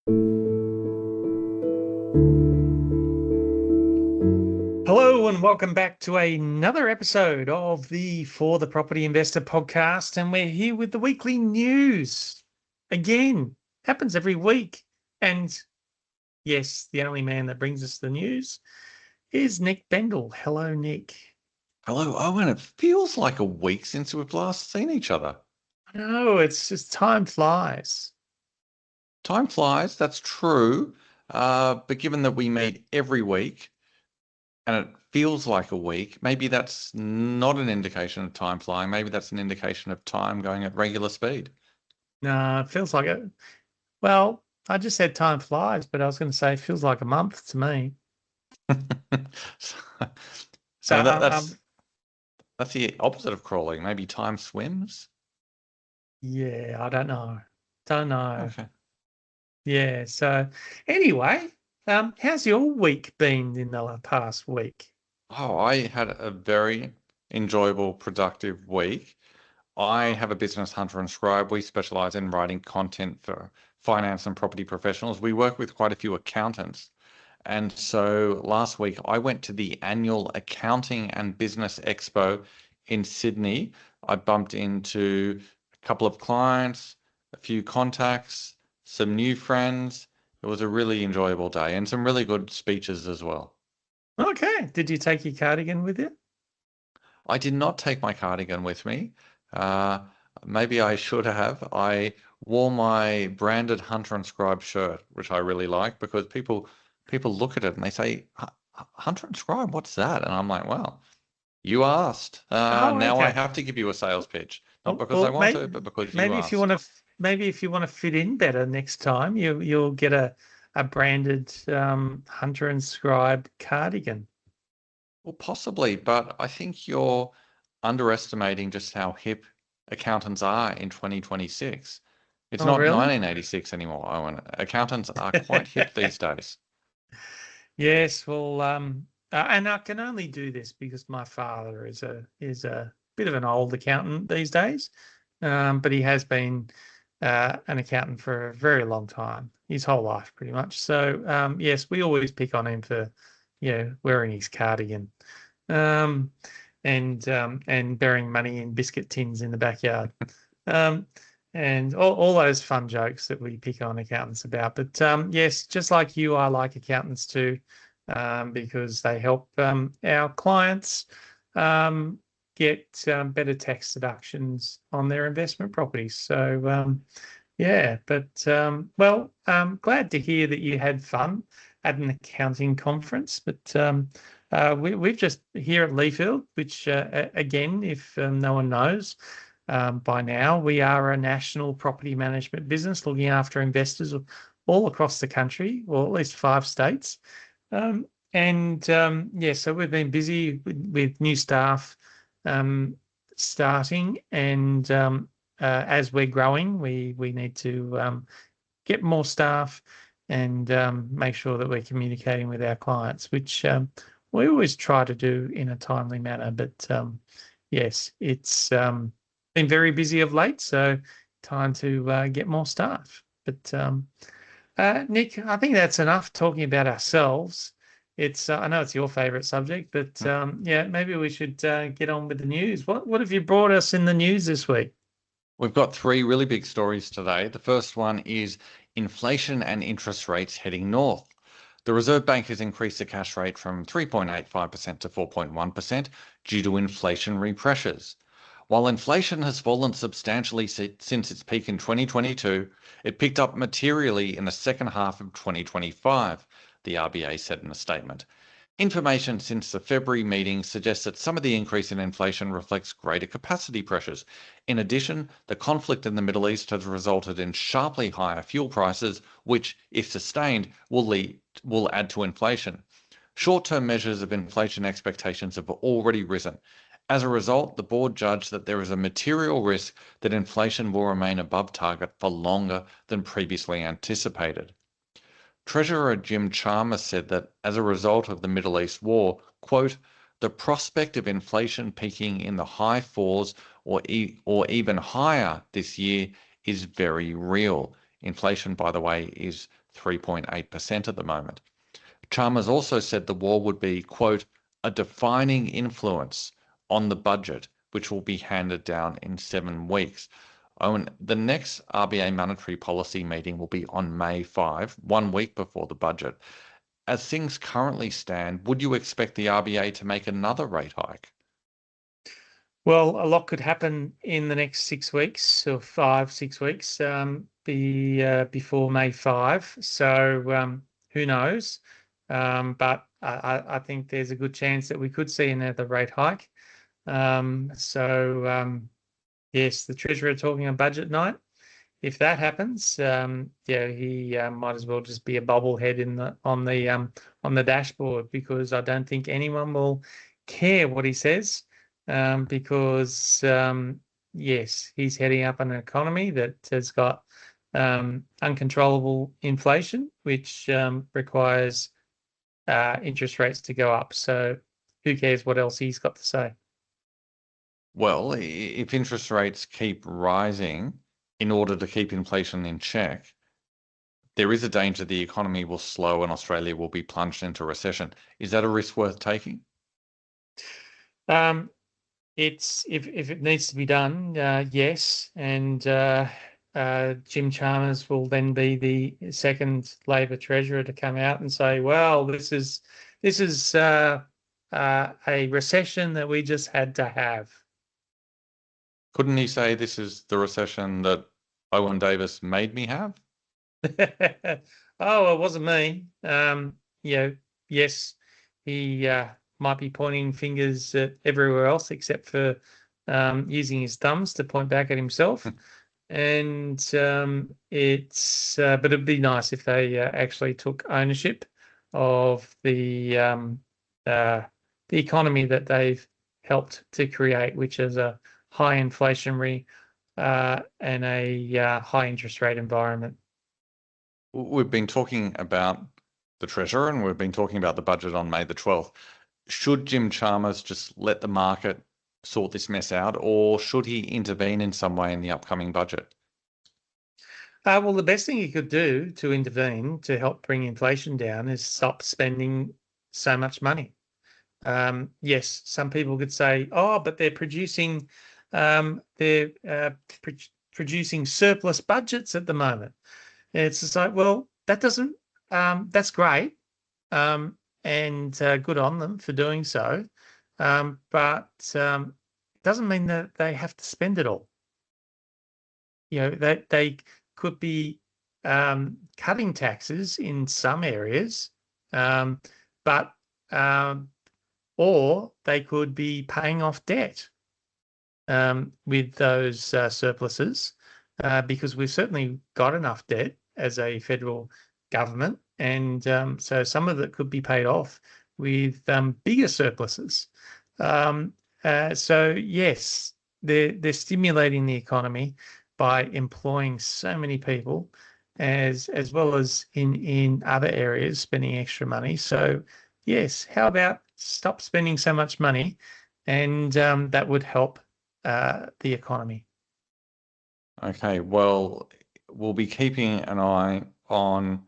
Hello and welcome back to another episode of the For the Property Investor podcast. And we're here with the weekly news. Again, happens every week. And yes, the only man that brings us the news is Nick Bendel. Hello, Nick. Hello, Owen. It feels like a week since we've last seen each other. No, it's just time flies. Time flies, that's true. But given that we meet every week and it feels like a week, maybe that's not an indication of time flying. Maybe that's an indication of time going at regular speed. No, it feels like it. Well, I just said time flies, but I was going to say it feels like a month to me. So that's the opposite of crawling. Maybe time swims. Yeah, I don't know. Don't know. Okay. Yeah. So anyway, how's your week been in the past week? Oh, I had a very enjoyable, productive week. I have a business, Hunter and Scribe. We specialize in writing content for finance and property professionals. We work with quite a few accountants. And so last week I went to the annual Accounting and Business Expo in Sydney. I bumped into a couple of clients, a few contacts, some new friends. It was a really enjoyable day and some really good speeches as well. Okay. Did you take your cardigan with you? I did not take my cardigan with me. Uh, Maybe I should have. I wore my branded Hunter and Scribe shirt, which I really like because people look at it and they say, Hunter and Scribe, what's that? And I'm like, well, you asked. Oh, Now I okay. have to give you a sales pitch, not because I Well, want to, but because you maybe if you asked. want to, maybe if you want to fit in better next time, you'll get a branded Hunter and Scribe cardigan. Well, possibly, but I think you're underestimating just how hip accountants are in 2026. It's Oh, not really? 1986 anymore, Owen. Accountants are quite hip these days. Yes. Well, and I can only do this because my father is a bit of an old accountant these days, but he has been an accountant for a very long time, his whole life pretty much. So yes, we always pick on him for wearing his cardigan, um, and burying money in biscuit tins in the backyard. Um, and all those fun jokes that we pick on accountants about. But yes, just like you, I like accountants too, because they help our clients get better tax deductions on their investment properties. So yeah, but well, glad to hear that you had fun at an accounting conference. But we've just here at Leafield, which again, if no one knows by now, we are a national property management business looking after investors all across the country, or at least 5 states. And yeah, so we've been busy with new staff starting, and as we're growing, we need to get more staff and make sure that we're communicating with our clients, which we always try to do in a timely manner. But yes, it's been very busy of late, so time to get more staff. But Nick, I think that's enough talking about ourselves. It's I know it's your favorite subject, but yeah, maybe we should get on with the news. What have you brought us in the news this week? We've got three really big stories today. The first one is inflation and interest rates heading north. The Reserve Bank has increased the cash rate from 3.85% to 4.1% due to inflationary pressures. While inflation has fallen substantially since its peak in 2022, it picked up materially in the second half of 2025, the RBA said in a statement. Information since the February meeting suggests that some of the increase in inflation reflects greater capacity pressures. In addition, the conflict in the Middle East has resulted in sharply higher fuel prices, which, if sustained, will add to inflation. Short-term measures of inflation expectations have already risen. As a result, the board judged that there is a material risk that inflation will remain above target for longer than previously anticipated. Treasurer Jim Chalmers said that as a result of the Middle East war, quote, the prospect of inflation peaking in the high fours or even higher this year is very real. Inflation, by the way, is 3.8% at the moment. Chalmers also said the war would be, quote, a defining influence on the budget, which will be handed down in 7 weeks. Owen, the next RBA monetary policy meeting will be on May 5, 1 week before the budget. As things currently stand, would you expect the RBA to make another rate hike? Well, a lot could happen in the next 6 weeks or 5, 6 weeks before May 5. So who knows? But I think there's a good chance that we could see another rate hike. Yes, the Treasurer talking on budget night. If that happens, yeah, he might as well just be a bobblehead on the dashboard, because I don't think anyone will care what he says, because yes, he's heading up an economy that has got uncontrollable inflation, which requires interest rates to go up. So who cares what else he's got to say? Well, if interest rates keep rising in order to keep inflation in check, there is a danger the economy will slow and Australia will be plunged into recession. Is that a risk worth taking? It's if it needs to be done, yes, and Jim Chalmers will then be the second Labor Treasurer to come out and say, "Well, this is a recession that we just had to have." Couldn't he say this is the recession that Owen Davis made me have? Oh, it wasn't me. Yes, he might be pointing fingers at everywhere else except for using his thumbs to point back at himself. And but it'd be nice if they actually took ownership of the economy that they've helped to create, which is a high inflationary and a high interest rate environment. We've been talking about the Treasurer and we've been talking about the budget on May the 12th. Should Jim Chalmers just let the market sort this mess out, or should he intervene in some way in the upcoming budget? Well, the best thing he could do to intervene to help bring inflation down is stop spending so much money. Yes, some people could say, "Oh, but they're producing producing surplus budgets at the moment." And it's just like, well, that doesn't. That's great, and good on them for doing so, but it doesn't mean that they have to spend it all. You know, that they could be cutting taxes in some areas, but or they could be paying off debt with those surpluses, because we've certainly got enough debt as a federal government, and so some of it could be paid off with bigger surpluses. So yes, they're stimulating the economy by employing so many people, as well as in other areas spending extra money. So yes, how about stop spending so much money, and that would help the economy. Okay, well, we'll be keeping an eye on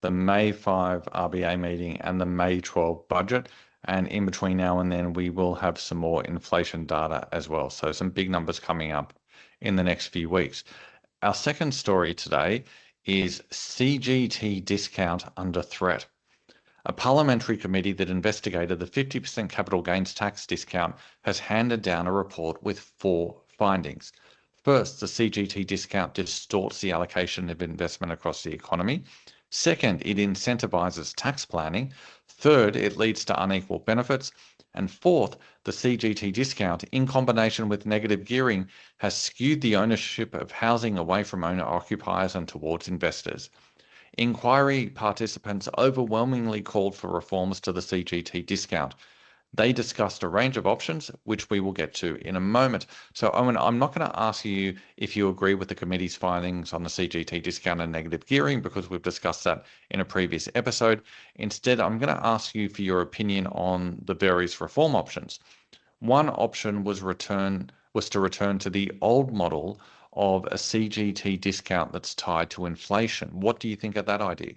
the May 5 RBA meeting and the May 12 budget. And in between now and then, we will have some more inflation data as well. So some big numbers coming up in the next few weeks. Our second story today is CGT discount under threat. A parliamentary committee that investigated the 50% capital gains tax discount has handed down a report with 4 findings. First, the CGT discount distorts the allocation of investment across the economy. Second, it incentivizes tax planning. Third, it leads to unequal benefits. And fourth, the CGT discount, in combination with negative gearing, has skewed the ownership of housing away from owner-occupiers and towards investors. Inquiry participants overwhelmingly called for reforms to the CGT discount. They discussed a range of options, which we will get to in a moment. So, Owen, I'm not going to ask you if you agree with the committee's findings on the CGT discount and negative gearing, because we've discussed that in a previous episode. Instead, I'm going to ask you for your opinion on the various reform options. One option was to return to the old model of a CGT discount that's tied to inflation. What do you think of that idea?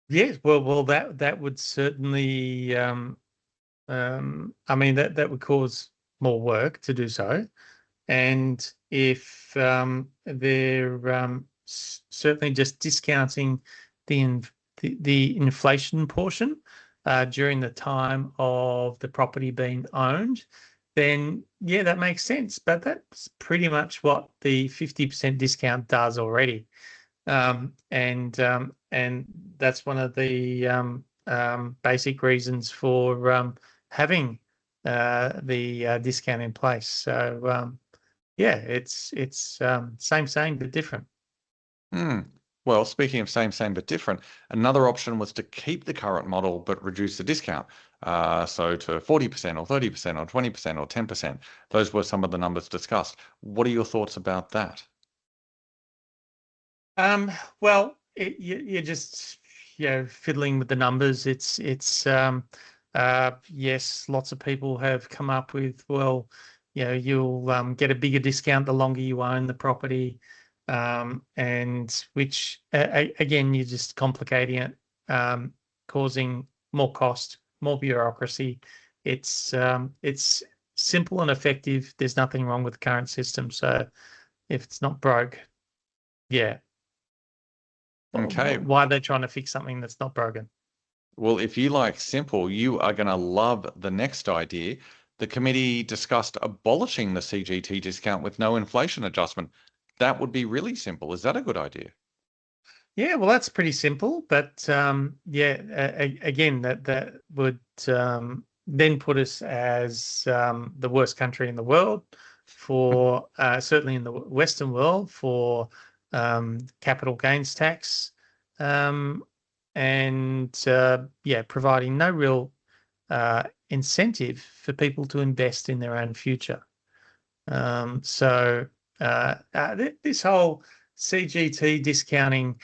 Yes, well, that would certainly, I mean, that would cause more work to do so. And if they're certainly just discounting the the inflation portion during the time of the property being owned, then yeah, that makes sense. But that's pretty much what the 50% discount does already. And that's one of the basic reasons for having the discount in place. So yeah, it's same but different. Hmm. Well, speaking of same but different, another option was to keep the current model but reduce the discount. So to 40% or 30% or 20% or 10%. Those were some of the numbers discussed. What are your thoughts about that? Well, you're just fiddling with the numbers. It's yes, lots of people have come up with, well, you'll get a bigger discount the longer you own the property, and which again, you're just complicating it, causing more cost, more bureaucracy. It's simple and effective. There's nothing wrong with the current system. So if it's not broke, yeah. Okay. Why are they trying to fix something that's not broken? Well, if you like simple, you are going to love the next idea. The committee discussed abolishing the CGT discount with no inflation adjustment. That would be really simple. Is that a good idea? Yeah, well, that's pretty simple, but yeah, again, that would then put us as the worst country in the world for certainly in the Western world for capital gains tax, um, and yeah, providing no real incentive for people to invest in their own future. So this whole CGT discounting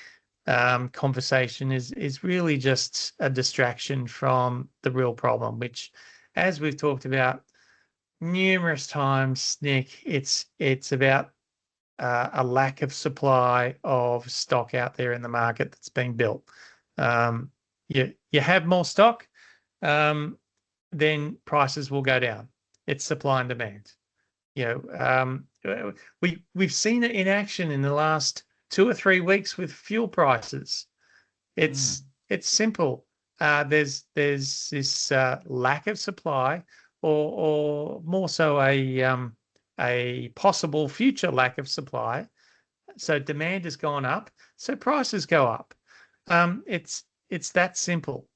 conversation is really just a distraction from the real problem, which, as we've talked about numerous times, Nick, it's about a lack of supply of stock out there in the market that's being built. You have more stock, then prices will go down. It's supply and demand. We've seen it in action in the last 2 or 3 weeks with fuel prices. It's Mm. it's simple. There's this lack of supply, or more so a possible future lack of supply. So demand has gone up, so prices go up. It's that simple.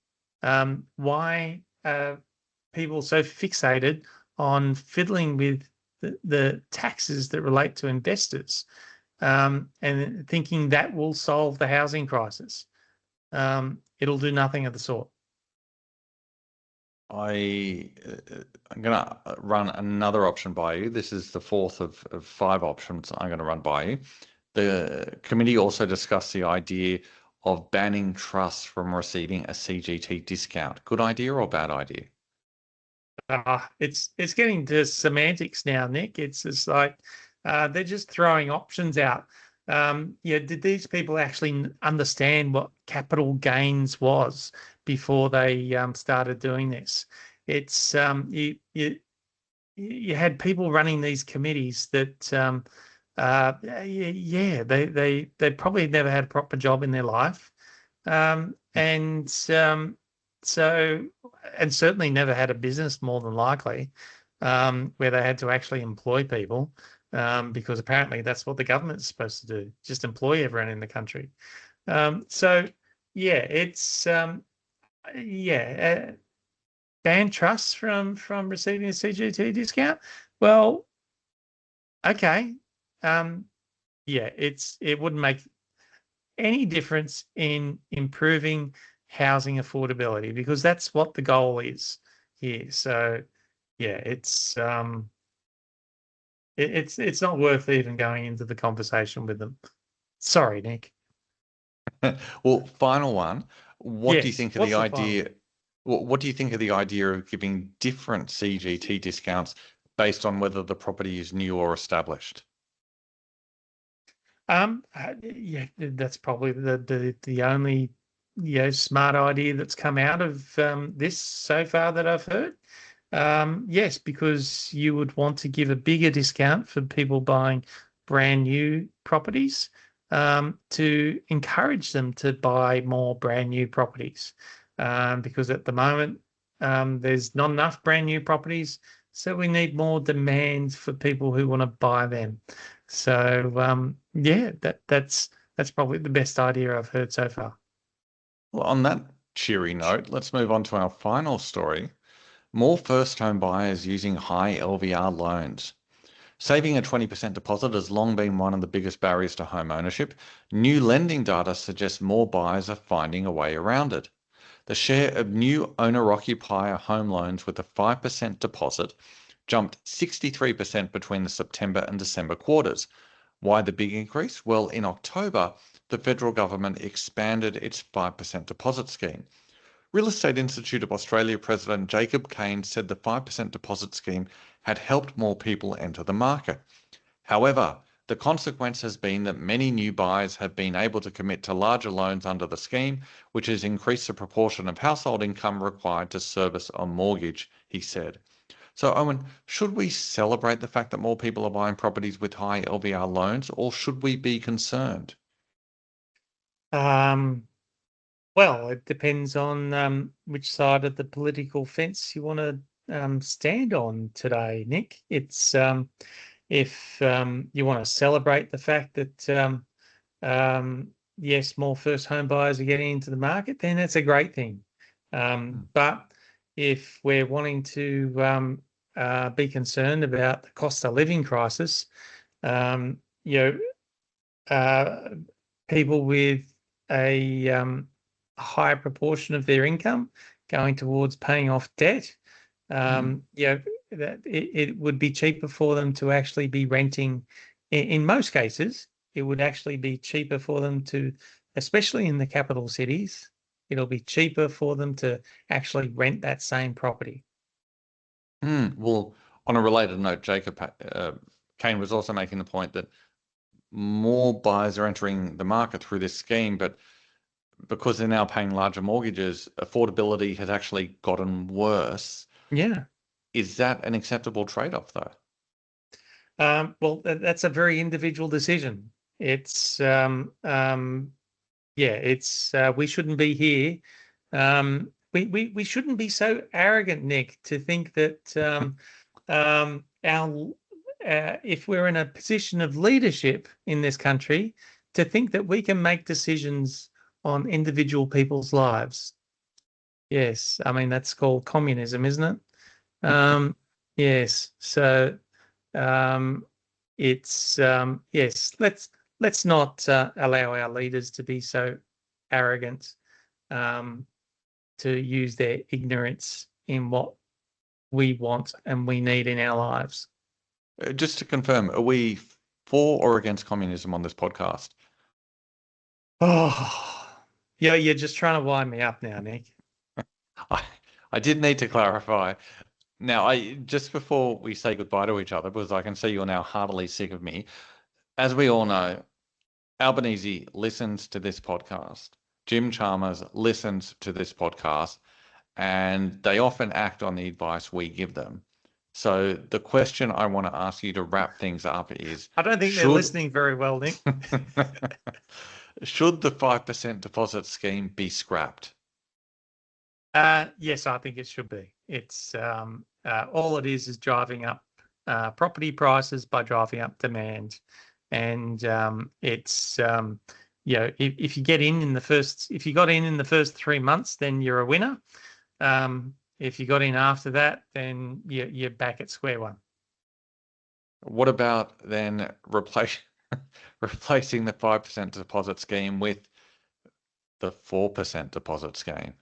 Why people so fixated on fiddling with the taxes that relate to investors, and thinking that will solve the housing crisis? It'll do nothing of the sort. I'm going to run another option by you. This is the fourth of 5 options I'm going to run by you. The committee also discussed the idea of banning trusts from receiving a CGT discount. Good idea or bad idea? It's getting to semantics now, Nick. It's just like they're just throwing options out. Yeah, did these people actually understand what capital gains was before they started doing this? It's you had people running these committees that yeah, they probably never had a proper job in their life, and so and certainly never had a business, more than likely, where they had to actually employ people, because apparently that's what the government is supposed to do, just employ everyone in the country. So yeah, it's yeah, ban trusts from receiving a CGT discount. Well, okay, yeah, it wouldn't make any difference in improving housing affordability, because that's what the goal is here. So yeah, it's not worth even going into the conversation with them. Sorry, Nick. Well, final one. What do you Yes. think of What's the the final? idea? What do you think of the idea of giving different CGT discounts based on whether the property is new or established? Yeah, that's probably the only smart idea that's come out of this so far that I've heard. Yes, because you would want to give a bigger discount for people buying brand new properties, to encourage them to buy more brand new properties. Because at the moment, there's not enough brand new properties, so we need more demand for people who want to buy them. So yeah, that's probably the best idea I've heard so far. Well, on that cheery note, let's move on to our final story. More first home buyers using high LVR loans. Saving a 20% deposit has long been one of the biggest barriers to home ownership. New lending data suggests more buyers are finding a way around it. The share of new owner-occupier home loans with a 5% deposit jumped 63% between the September and December quarters. Why the big increase? Well, in October, the federal government expanded its 5% deposit scheme. Real Estate Institute of Australia President Jacob Kane said the 5% deposit scheme had helped more people enter the market. However, the consequence has been that many new buyers have been able to commit to larger loans under the scheme, which has increased the proportion of household income required to service a mortgage, he said. So, Owen, should we celebrate the fact that more people are buying properties with high LVR loans, or should we be concerned? Um, well, it depends on which side of the political fence you want to stand on today, Nick. It's if you want to celebrate the fact that yes, more first home buyers are getting into the market, then that's a great thing. But if we're wanting to be concerned about the cost of living crisis, um, you know, people with a higher proportion of their income going towards paying off debt, that it would be cheaper for them to actually be renting. In most cases, it would actually be cheaper for them to, especially in the capital cities, it'll be cheaper for them to actually rent that same property. Well, on a related note, Jacob Kane was also making the point that more buyers are entering the market through this scheme, but because they're now paying larger mortgages, affordability has actually gotten worse. Yeah. Is that an acceptable trade-off, though? Well, that's a very individual decision. It's yeah, it's we shouldn't be here. We shouldn't be so arrogant, Nick, to think that our if we're in a position of leadership in this country, to think that we can make decisions on individual people's lives. Yes, I mean that's called communism, isn't it? Yes, so it's yes. Let's not allow our leaders to be so arrogant, to use their ignorance in what we want and we need in our lives. Just to confirm, are we for or against communism on this podcast? Oh, yeah, you're just trying to wind me up now, Nick. I did need to clarify. Now, just before we say goodbye to each other, because I can see you're now heartily sick of me. As we all know, Albanese listens to this podcast. Jim Chalmers listens to this podcast, and they often act on the advice we give them. So the question I want to ask you to wrap things up is... I don't think they're listening very well, Nick. Should the 5% deposit scheme be scrapped? Yes, I think it should be. It's all it is driving up property prices by driving up demand, and it's if you get in the first, if you got in the first 3 months, then you're a winner. If you got in after that, then you're back at square one. What about then replacing the 5% deposit scheme with the 4% deposit scheme?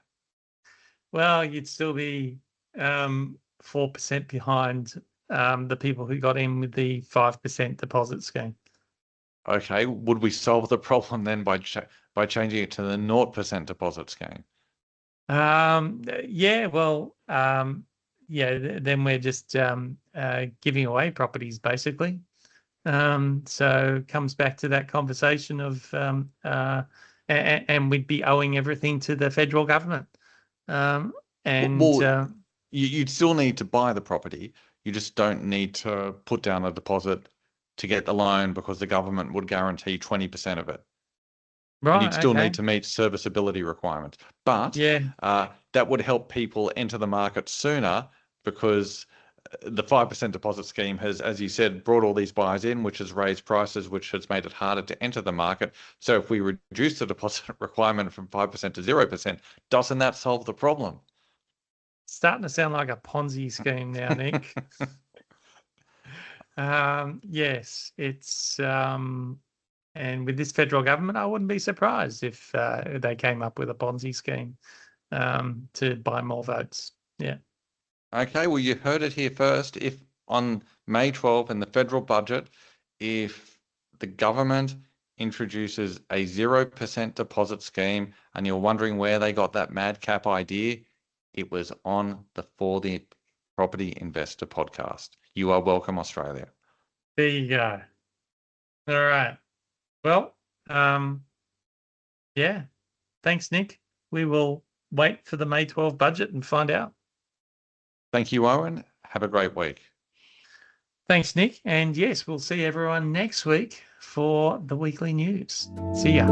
Well, you'd still be 4% behind the people who got in with the 5% deposit scheme. Okay, would we solve the problem then by changing it to the 0% deposit scheme? Yeah, well, yeah, then we're just giving away properties, basically. So comes back to that conversation of and we'd be owing everything to the federal government. You'd still need to buy the property. You just don't need to put down a deposit to get the loan because the government would guarantee 20% of it. Right. And you'd still okay. need to meet serviceability requirements. But that would help people enter the market sooner because the 5% deposit scheme has, as you said, brought all these buyers in, which has raised prices, which has made it harder to enter the market. So if we reduce the deposit requirement from 5% to 0%, doesn't that solve the problem? Starting to sound like a Ponzi scheme now, Nick. Yes, it's and with this federal government, I wouldn't be surprised if they came up with a Ponzi scheme to buy more votes. Yeah. Okay, well, you heard it here first. If on May 12th in the federal budget, if the government introduces a 0% deposit scheme and you're wondering where they got that madcap idea, it was on the For the Property Investor podcast. You are welcome, Australia. There you go. All right. Well, yeah. Thanks, Nick. We will wait for the May 12 budget and find out. Thank you, Owen. Have a great week. Thanks, Nick. And yes, we'll see everyone next week for the weekly news. See ya.